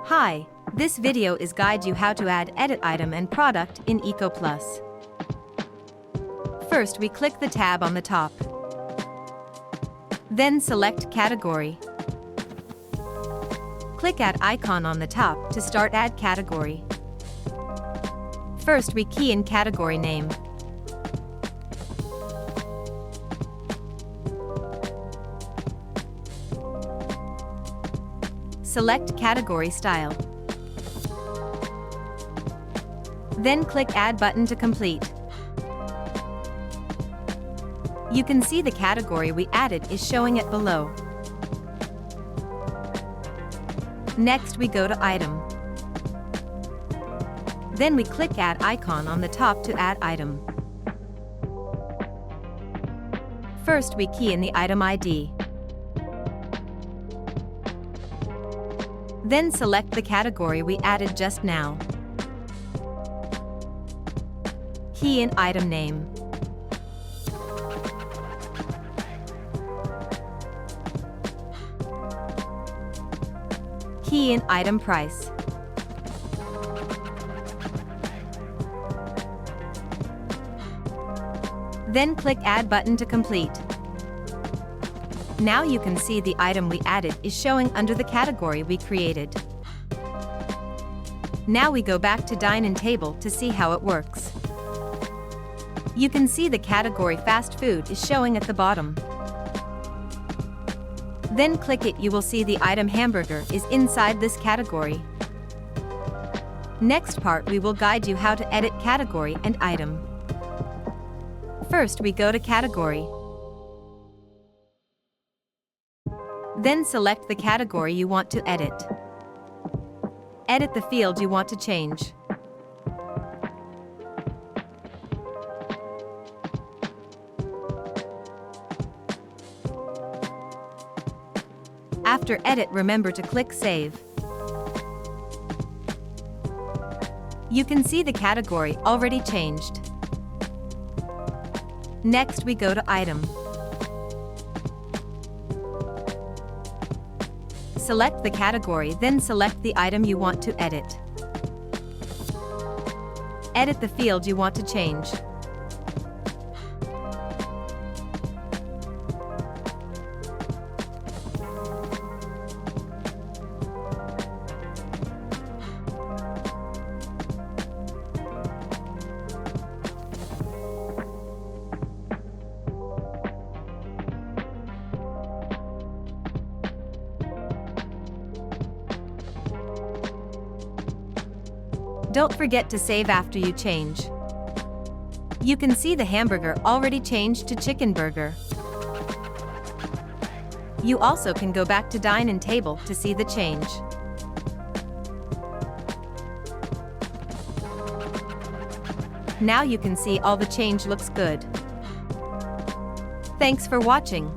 Hi, this video is guide you how to add edit item and product in Ecoplus. First we click the tab on the top. Then select category. Click add icon on the top to start add category. First we key in category name. Select category style. Then click add button to complete. You can see the category we added is showing it below. Next we go to item. Then we click add icon on the top to add item. First we key in the item ID. Then select the category we added just now. Key in item name. Key in item price. Then click add button to complete. Now you can see the item we added is showing under the category we created. Now we go back to Dine and Table to see how it works. You can see the category fast food is showing at the bottom. Then click it, you will see the item hamburger is inside this category. Next part we will guide you how to edit category and item. First we go to category. Then select the category you want to edit. Edit the field you want to change. After edit, remember to click save. You can see the category already changed. Next we go to item. Select the category, then select the item you want to edit. Edit the field you want to change. Don't forget to save after you change. You can see the hamburger already changed to chicken burger. You also can go back to Dine and Table to see the change. Now you can see all the change looks good. Thanks for watching.